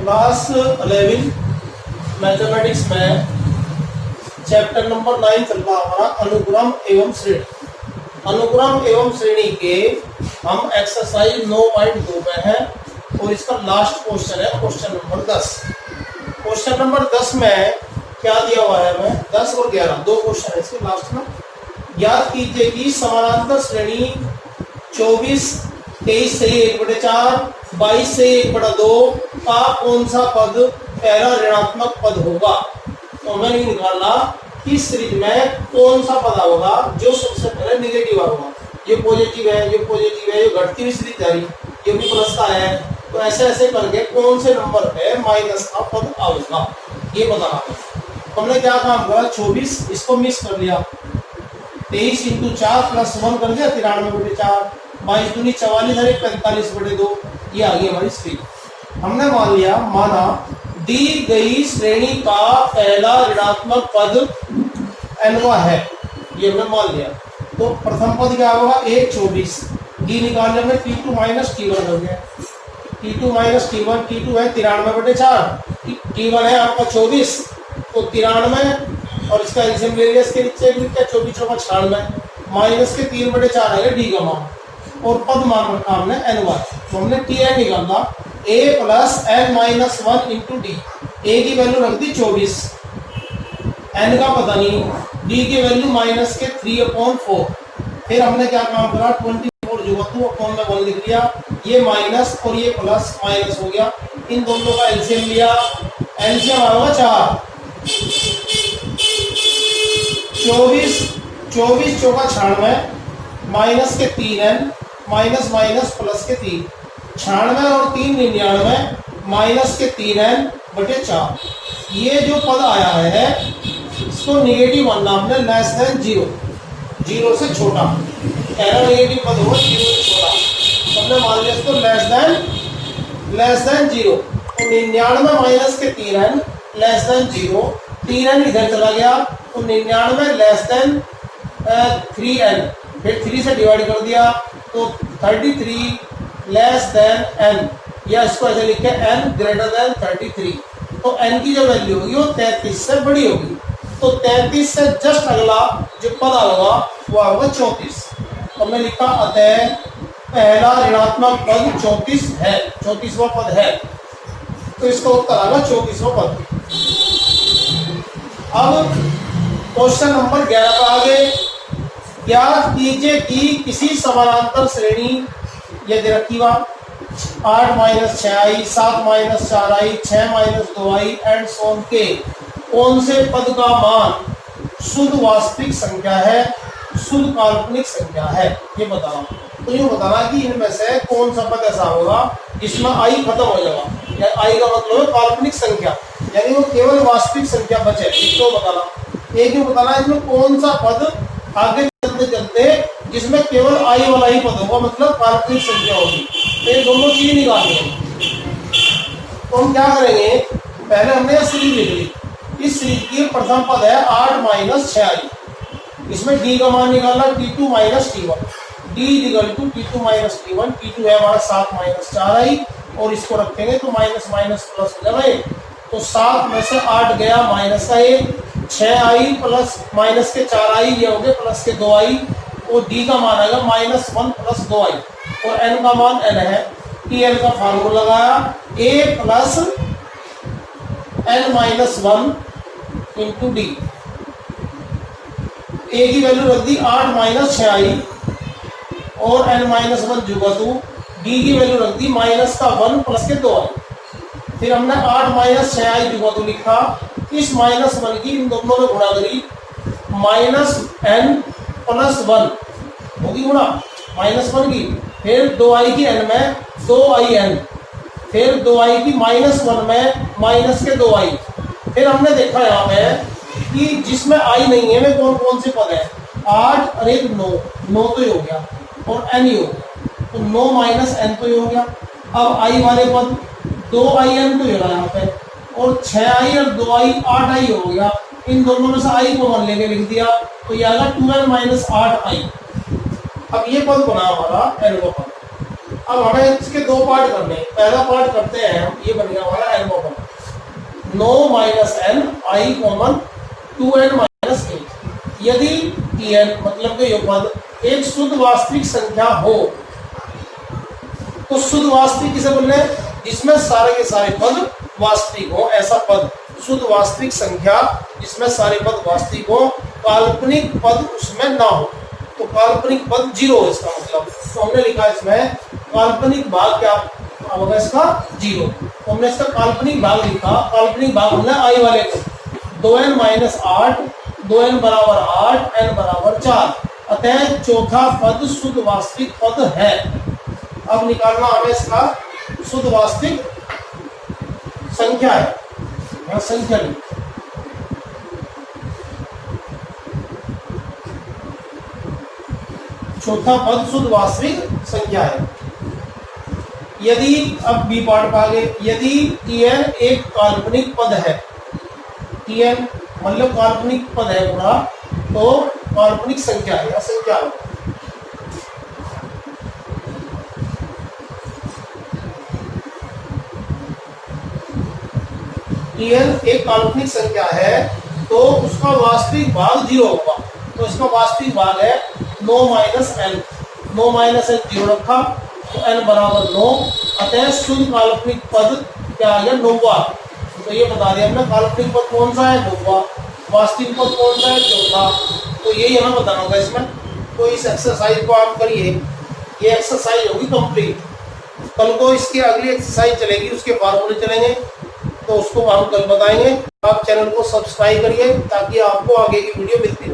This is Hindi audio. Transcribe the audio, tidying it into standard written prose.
क्लास 11 मैथमेटिक्स में चैप्टर नंबर 9 चल रहा हमारा अनुक्रम एवं श्रेणी। अनुक्रम एवं श्रेणी के हम एक्सरसाइज 9.2 में हैं और इसका लास्ट क्वेश्चन है क्वेश्चन नंबर 10। क्वेश्चन नंबर 10 में क्या दिया हुआ है हमें 10 और 11 दो क्वेश्चन है इसके लास्ट में। याद कीजिए कि समानांतर श्रेणी 24 23 से 1/4 22 से 1/2 का कौन सा पद पहला ऋणात्मक पद होगा। तो हमें ये निकालना कि सीरीज में कौन सा पद होगा जो सबसे पहले निगेटिव होगा। ये पॉजिटिव है, ये पॉजिटिव है, ये घटती हुई सीरीज जा रही, ये भी प्लस का है। तो ऐसे ऐसे करके कौन से नंबर पे माइनस का पद आएगा ये बताना। हमने क्या काम करा 24 इसको मिस कर लिया, 23 × 4 + 1 कर दिया 93/4, 22 दूनी 44 और 45/2 ये आ गई हमारी श्रेणी। हमने मान लिया माना दी गई श्रेणी का पहला ऋणात्मक पद n है, ये हमने मान लिया। तो प्रथम पद क्या होगा 1 24 डी निकालने में t2 - t1 हो गया। t2 - t1 t2 है 93/4, t1 है आपका 24 तो 93 और इसका एलसीएम ले लिया इसके नीचे 24 × 96 माइनस के 3/4 आएगा डी का मान और पद मान रखा हमने n तो हमने tn निकाला a + n - 1 × d। a की वैल्यू रख दी 24, n का पता नहीं, d की वैल्यू माइनस के 3/4। फिर हमने क्या काम करा 24 जो 2/1 लिख लिया, ये माइनस और ये प्लस माइनस हो गया। इन दोनों का एलसीएम लिया, एलसीएम आएगा 4 24 24 × 4 = 96 माइनस के 3n माइनस माइनस प्लस के 3 96 और 3 99 माइनस के 3n/4। ये जो पद आया है इसको निगेटिव मानना हमने लेस देन 0, 0 से छोटा। पहला निगेटिव पद हो 0 से छोटा, हमने मान लिया इसको लेस देन 0। तो 99 माइनस के 3n लेस देन 0, 3n इधर चला गया तो 99 लेस देन 3n, फिर 3 से डिवाइड कर दिया तो 33 लेस देन n, या इसको ऐसे लिख के n > 33। तो n की जो वैल्यू होगी वो 33 से बड़ी होगी। तो 33 से जस्ट अगला जो पद होगा वो होगा 34। तो हमने लिखा अतः पहला ऋणात्मक पद 34 है, 34वां पद है। तो इसका उत्तर आएगा 34वां पद। अब क्वेश्चन नंबर 11 पर आगे ज्ञात कीजिए कि किसी समानांतर श्रेणी ये दे रखी हुआ 8 - 6i 7 - 4i 6 - 2i and so on के कौन से पद का मान शुद्ध वास्तविक संख्या है, शुद्ध काल्पनिक संख्या है ये बताना। तो ये बताना कि इनमें से कौन सा पद ऐसा होगा जिसमें आई खत्म हो जाएगा, या आई का मतलब है काल्पनिक संख्या, यानी वो केवल वास्तविक संख्या बचे, इसको बताना। एक ही बताना इसमें कौन सा पद आगे चलते चलते जिसमें केवल आई वाला ही पद होगा, मतलब काल्पनिक संख्या होगी। तो ये दोनों चीज निकालनी है। तो हम क्या करेंगे, पहले हमने सीरीज लिख ली। इस सीरीज की प्रथम पद है 8 - 6i, इसमें d का मान निकालना t2 - t1, d = t2 - t1, t2 है हमारा 7 - 4i और इसको रखेंगे तो माइनस माइनस प्लस हो जाएगा। तो 7 में से 8 गया माइनस का 1, 6i प्लस माइनस के 4i ये हो गए प्लस के 2i और d का मान आएगा -1 + 2i और n का मान n है। tn का फार्मूला लगाया a + n - 1 × d। a की वैल्यू रख दी 8 - 6i और n - 1 जुगा 2, d की वैल्यू रख दी -1 प्लस के 2i। फिर हमने 8 - 6i जुगा 2 लिखा, इस -1 की इन दोनों में गुणा करी -n + 1 होगी गुणा -1 की, फिर 2i की n में 2in, फिर 2i की -1 में माइनस के 2i। फिर हमने देखा यहाँ पे कि जिसमें i नहीं है वे कौन कौन से पद है, 8 और 1 9 तो ही हो गया और n ही हो गया, तो 9 - n तो ही हो गया। अब i वाले पद 2in तो ही होगा यहाँ पे, और 6i और 2i 8i हो गया। इन दोनों में से i को मान लेके लिख दिया तो यह आएगा 12 - 8i। अब ये पद बना हमारा n का पद। अब हमें इसके दो पार्ट करने हैं। पहला पार्ट करते हैं हम, ये बन गया हमारा n common, no minus N आई कॉमन 2n माइनस 8। यदि Tn मतलब कि यह पद एक शुद्ध वास्तविक संख्या हो, तो शुद्ध वास्तविक किसे बोलते हैं? जिसमें सारे के सारे पद वास्तविक हो, ऐसा पद शुद्ध वास्तविक संख्या जिसमें सारे पद वास्तविक हो, काल्पनिक पद उसमें ना हो। तो काल्पनिक पद 0 हो इसका मतलब। तो हमने लिखा इसमें काल्पनिक भाग क्या होगा इसका? 0। तो हमने इसका काल्पनिक भाग लिखा। काल्पनिक भाग हमने आई वाले को 2n माइनस 8, 2n बराबर 8, n बराबर 4। अतः चौथा पद शुद्ध वास्तविक पद है। अब निकालना हमें इसका शुद्ध वास्तविक संख्या है, या संख्या नहीं। चौथा पद शुद्ध वास्तविक संख्या है। यदि अब बी पार्ट पा गए, यदि Tn एक काल्पनिक पद है, Tn मतलब काल्पनिक पद है पूरा, तो काल्पनिक संख्या है या संख्या है। Tn एक काल्पनिक संख्या है तो उसका वास्तविक भाग 0 होगा। तो इसका वास्तविक भाग है 9 माइनस एन। 9 माइनस एन 0 रखा तो n बराबर 9। अतः शुद्ध काल्पनिक पद क्या आ गया? 9वां। तो ये बता दिया हमने काल्पनिक पद कौन सा है? 9वां। वास्तविक पद कौन सा है? 4था। तो यही हमें बताना होगा इसमें। तो इस एक्सरसाइज को आप करिए, ये एक्सरसाइज होगी कंप्लीट। कल को इसकी अगली एक्सरसाइज चलेगी, उसके फार्मूले चलेंगे, तो उसको हम कल बताएंगे। आप चैनल को सब्सक्राइब करिए ताकि आपको आगे की वीडियो मिलती रहे।